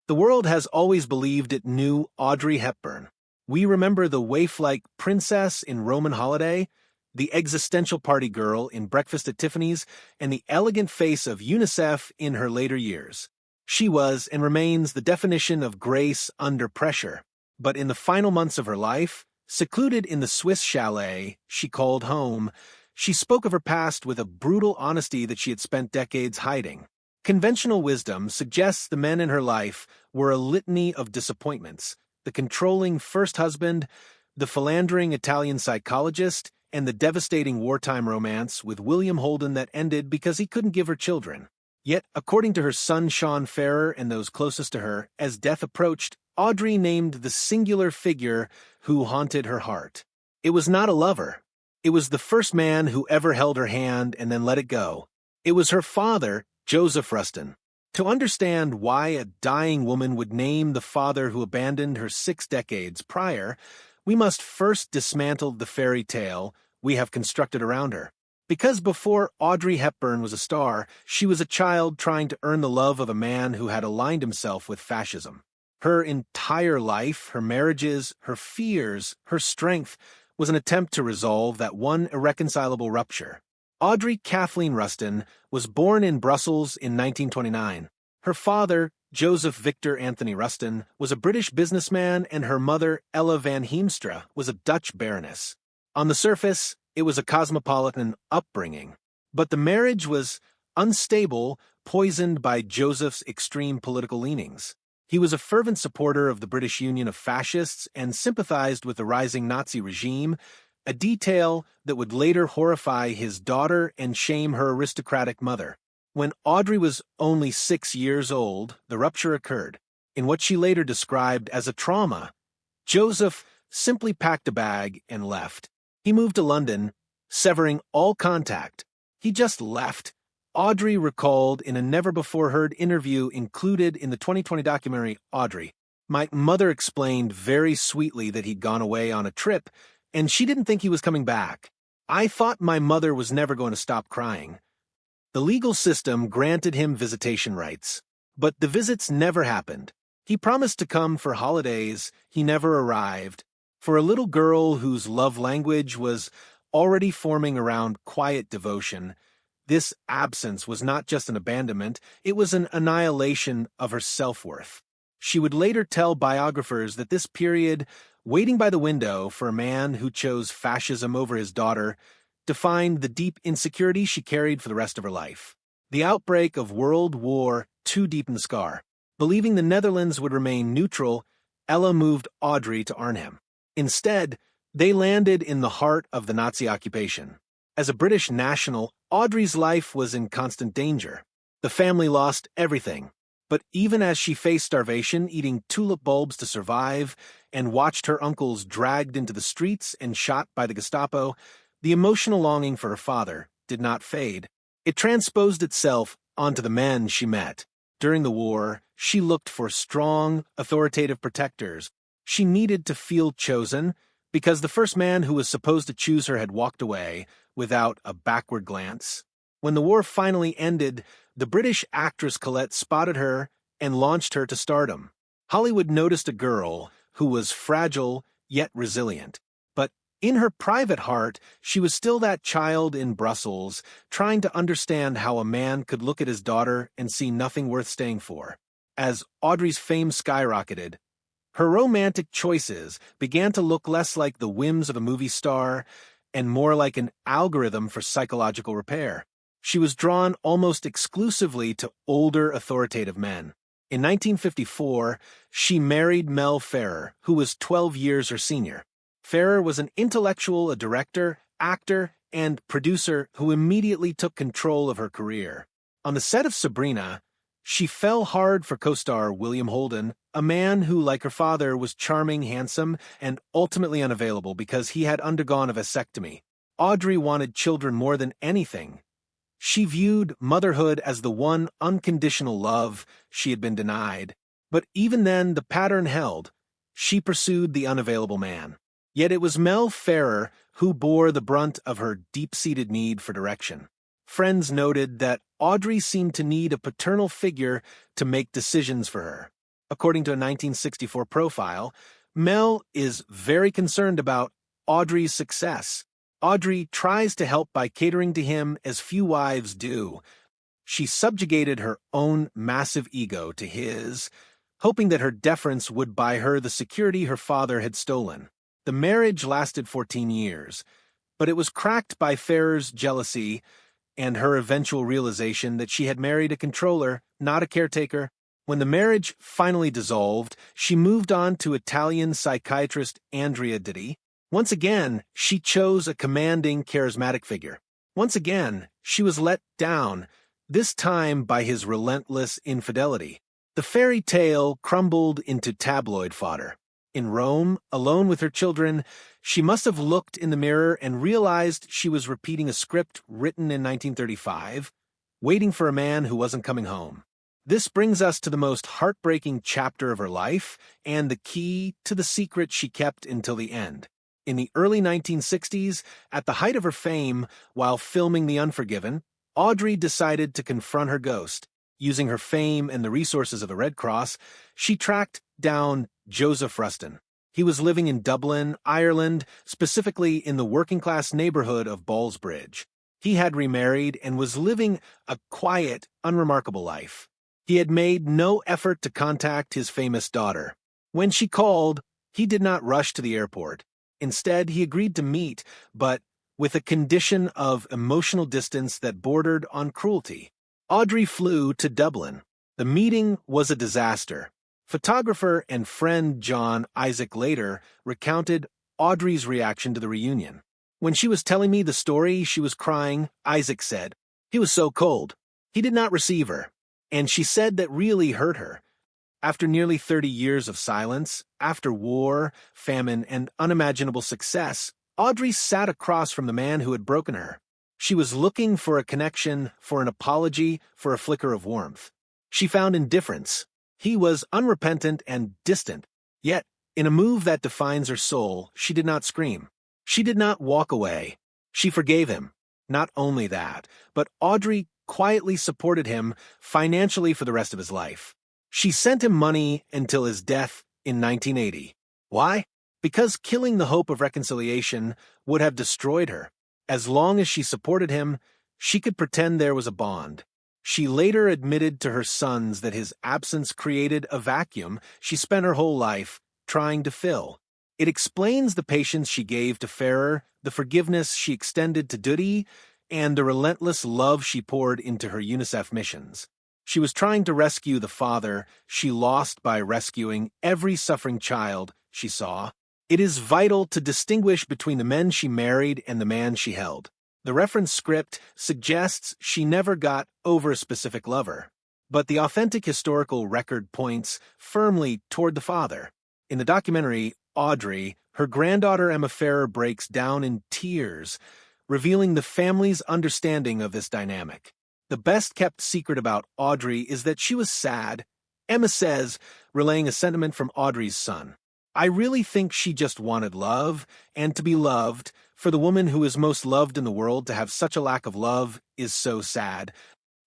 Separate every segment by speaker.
Speaker 1: The world has always believed it knew Audrey Hepburn. We remember the waif-like princess in Roman Holiday, the existential party girl in Breakfast at Tiffany's, and the elegant face of UNICEF in her later years. She was and remains the definition of grace under pressure. But in the final months of her life, secluded in the Swiss chalet she called home, she spoke of her past with a brutal honesty that she had spent decades hiding. Conventional wisdom suggests the men in her life were a litany of disappointments: the controlling first husband, the philandering Italian psychologist, and the devastating wartime romance with William Holden that ended because he couldn't give her children. Yet, according to her son Sean Ferrer and those closest to her, as death approached, Audrey named the singular figure who haunted her heart. It was not a lover. It was the first man who ever held her hand and then let it go. It was her father, Joseph Rustin. To understand why a dying woman would name the father who abandoned her 6 decades prior, we must first dismantle the fairy tale we have constructed around her. Because before Audrey Hepburn was a star, she was a child trying to earn the love of a man who had aligned himself with fascism. Her entire life, her marriages, her fears, her strength, was an attempt to resolve that one irreconcilable rupture. Audrey Kathleen Rustin was born in Brussels in 1929. Her father, Joseph Victor Anthony Rustin, was a British businessman, and her mother, Ella van Heemstra, was a Dutch baroness. On the surface, it was a cosmopolitan upbringing, but the marriage was unstable, poisoned by Joseph's extreme political leanings. He was a fervent supporter of the British Union of Fascists and sympathized with the rising Nazi regime, a detail that would later horrify his daughter and shame her aristocratic mother. When Audrey was only 6 years old, the rupture occurred. In what she later described as a trauma, Joseph simply packed a bag and left. He moved to London, severing all contact. He just left. Audrey recalled in a never-before-heard interview included in the 2020 documentary Audrey, "My mother explained very sweetly that he'd gone away on a trip, and she didn't think he was coming back. I thought my mother was never going to stop crying." The legal system granted him visitation rights, but the visits never happened. He promised to come for holidays. He never arrived. For a little girl whose love language was already forming around quiet devotion, this absence was not just an abandonment, it was an annihilation of her self-worth. She would later tell biographers that this period, waiting by the window for a man who chose fascism over his daughter, defined the deep insecurity she carried for the rest of her life. The outbreak of World War II deepened the scar. Believing the Netherlands would remain neutral, Ella moved Audrey to Arnhem. Instead, they landed in the heart of the Nazi occupation. As a British national, Audrey's life was in constant danger. The family lost everything. But even as she faced starvation, eating tulip bulbs to survive, and watched her uncles dragged into the streets and shot by the Gestapo, the emotional longing for her father did not fade. It transposed itself onto the men she met. During the war, she looked for strong, authoritative protectors. She needed to feel chosen, because the first man who was supposed to choose her had walked away without a backward glance. When the war finally ended, the British actress Colette spotted her and launched her to stardom. Hollywood noticed a girl who was fragile yet resilient. But in her private heart, she was still that child in Brussels, trying to understand how a man could look at his daughter and see nothing worth staying for. As Audrey's fame skyrocketed, her romantic choices began to look less like the whims of a movie star and more like an algorithm for psychological repair. She was drawn almost exclusively to older, authoritative men. In 1954, she married Mel Ferrer, who was 12 years her senior. Ferrer was an intellectual, a director, actor, and producer who immediately took control of her career. On the set of Sabrina, she fell hard for co-star William Holden, a man who, like her father, was charming, handsome, and ultimately unavailable because he had undergone a vasectomy. Audrey wanted children more than anything. She viewed motherhood as the one unconditional love she had been denied. But even then, the pattern held. She pursued the unavailable man. Yet it was Mel Ferrer who bore the brunt of her deep-seated need for direction. Friends noted that Audrey seemed to need a paternal figure to make decisions for her. According to a 1964 profile, Mel is very concerned about Audrey's success. Audrey tries to help by catering to him as few wives do. She subjugated her own massive ego to his, hoping that her deference would buy her the security her father had stolen. The marriage lasted 14 years, but it was cracked by Farrer's jealousy and her eventual realization that she had married a controller, not a caretaker. When the marriage finally dissolved, she moved on to Italian psychiatrist Andrea Ditti. Once again, she chose a commanding, charismatic figure. Once again, she was let down, this time by his relentless infidelity. The fairy tale crumbled into tabloid fodder. In Rome, alone with her children, she must have looked in the mirror and realized she was repeating a script written in 1935, waiting for a man who wasn't coming home. This brings us to the most heartbreaking chapter of her life and the key to the secret she kept until the end. In the early 1960s, at the height of her fame, while filming The Unforgiven, Audrey decided to confront her ghost. Using her fame and the resources of the Red Cross, she tracked down Joseph Rustin. He was living in Dublin, Ireland, specifically in the working-class neighborhood of Ballsbridge. He had remarried and was living a quiet, unremarkable life. He had made no effort to contact his famous daughter. When she called, he did not rush to the airport. Instead, he agreed to meet, but with a condition of emotional distance that bordered on cruelty. Audrey flew to Dublin. The meeting was a disaster. Photographer and friend John Isaac later recounted Audrey's reaction to the reunion. When she was telling me the story, she was crying. Isaac said, "He was so cold. He did not receive her." And she said that really hurt her. After nearly 30 years of silence, after war, famine, and unimaginable success, Audrey sat across from the man who had broken her. She was looking for a connection, for an apology, for a flicker of warmth. She found indifference. He was unrepentant and distant. Yet, in a move that defines her soul, she did not scream. She did not walk away. She forgave him. Not only that, but Audrey quietly supported him financially for the rest of his life. She sent him money until his death in 1980. Why? Because killing the hope of reconciliation would have destroyed her. As long as she supported him, she could pretend there was a bond. She later admitted to her sons that his absence created a vacuum she spent her whole life trying to fill. It explains the patience she gave to Farrer, the forgiveness she extended to Ditti, and the relentless love she poured into her UNICEF missions. She was trying to rescue the father she lost by rescuing every suffering child she saw. It is vital to distinguish between the men she married and the man she held. The reference script suggests she never got over a specific lover, but the authentic historical record points firmly toward the father. In the documentary, Audrey, her granddaughter Emma Farrer breaks down in tears, revealing the family's understanding of this dynamic. The best-kept secret about Audrey is that she was sad. Emma says, relaying a sentiment from Audrey's son, "I really think she just wanted love, and to be loved. For the woman who is most loved in the world to have such a lack of love is so sad."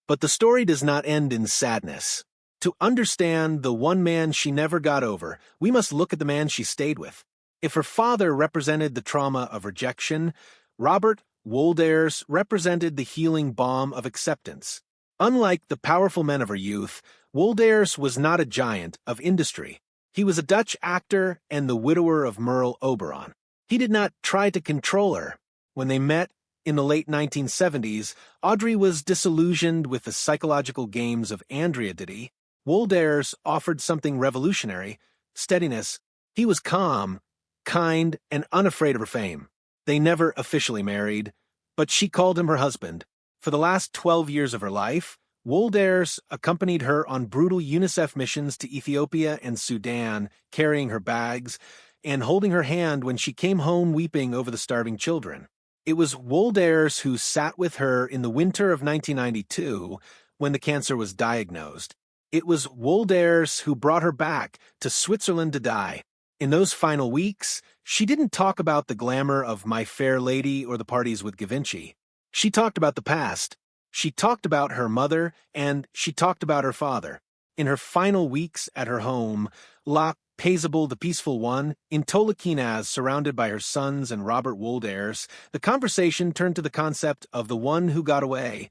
Speaker 1: But the story does not end in sadness. To understand the one man she never got over, we must look at the man she stayed with. If her father represented the trauma of rejection, Robert Wolders represented the healing balm of acceptance. Unlike the powerful men of her youth, Wolders was not a giant of industry. He was a Dutch actor and the widower of Merle Oberon. He did not try to control her. When they met in the late 1970s, Audrey was disillusioned with the psychological games of Andrea Ditti. Wolders offered something revolutionary, steadiness. He was calm, kind, and unafraid of her fame. They never officially married, but she called him her husband. For the last 12 years of her life, Wolders accompanied her on brutal UNICEF missions to Ethiopia and Sudan, carrying her bags and holding her hand when she came home weeping over the starving children. It was Wolders who sat with her in the winter of 1992 when the cancer was diagnosed. It was Wolders who brought her back to Switzerland to die. In those final weeks, she didn't talk about the glamour of My Fair Lady or the parties with Givenchy. She talked about the past. She talked about her mother, and she talked about her father. In her final weeks at her home, La Paisible, the Peaceful One, in Tolkienaz, surrounded by her sons and Robert Woldairs, the conversation turned to the concept of the one who got away.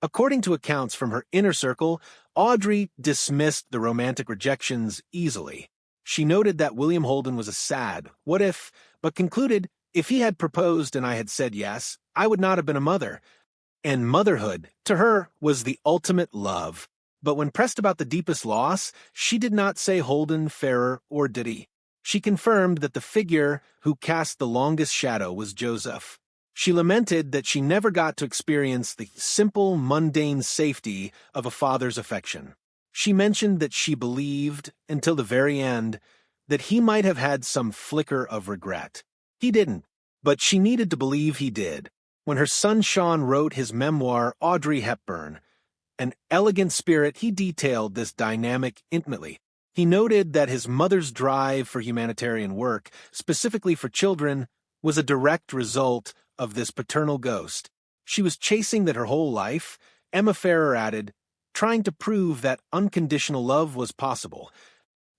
Speaker 1: According to accounts from her inner circle, Audrey dismissed the romantic rejections easily. She noted that William Holden was a sad what if, but concluded, if he had proposed and I had said yes, I would not have been a mother. And motherhood, to her, was the ultimate love. But when pressed about the deepest loss, she did not say Holden, Ferrer, or Diddy. She confirmed that the figure who cast the longest shadow was Joseph. She lamented that she never got to experience the simple, mundane safety of a father's affection. She mentioned that she believed, until the very end, that he might have had some flicker of regret. He didn't, but she needed to believe he did. When her son Sean wrote his memoir, Audrey Hepburn, an elegant spirit, he detailed this dynamic intimately. He noted that his mother's drive for humanitarian work, specifically for children, was a direct result of this paternal ghost. She was chasing that her whole life, Emma Ferrer added, trying to prove that unconditional love was possible.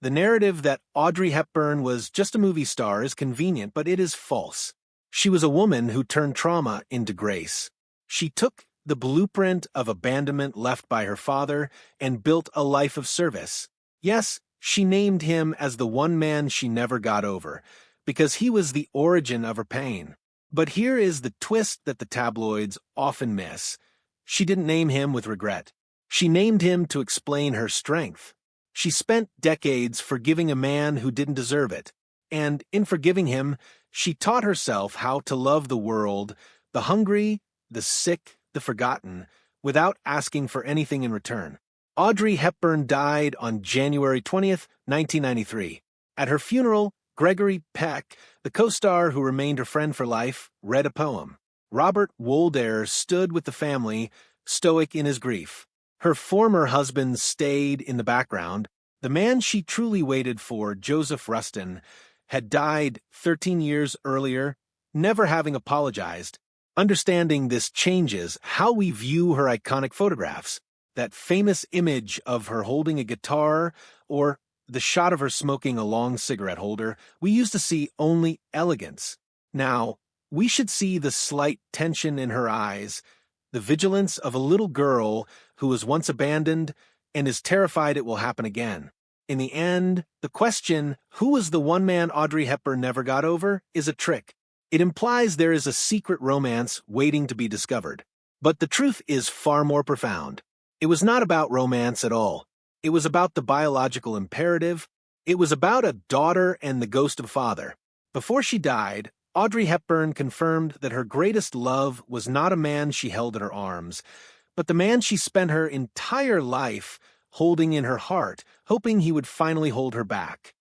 Speaker 1: The narrative that Audrey Hepburn was just a movie star is convenient, but it is false. She was a woman who turned trauma into grace. She took the blueprint of abandonment left by her father and built a life of service. Yes, she named him as the one man she never got over, because he was the origin of her pain. But here is the twist that the tabloids often miss. She didn't name him with regret. She named him to explain her strength. She spent decades forgiving a man who didn't deserve it, and in forgiving him, she taught herself how to love the world, the hungry, the sick, the forgotten, without asking for anything in return. Audrey Hepburn died on January 20th, 1993. At her funeral, Gregory Peck, the co-star who remained her friend for life, read a poem. Robert Woldairs stood with the family, stoic in his grief. Her former husband stayed in the background. The man she truly waited for, Joseph Rustin, had died 13 years earlier, never having apologized. Understanding this changes how we view her iconic photographs. That famous image of her holding a guitar or the shot of her smoking a long cigarette holder, we used to see only elegance. Now, we should see the slight tension in her eyes, the vigilance of a little girl who was once abandoned and is terrified it will happen again. In the end, the question, who was the one man Audrey Hepburn never got over, is a trick. It implies there is a secret romance waiting to be discovered. But the truth is far more profound. It was not about romance at all. It was about the biological imperative. It was about a daughter and the ghost of father. Before she died, Audrey Hepburn confirmed that her greatest love was not a man she held in her arms, but the man she spent her entire life holding in her heart, hoping he would finally hold her back.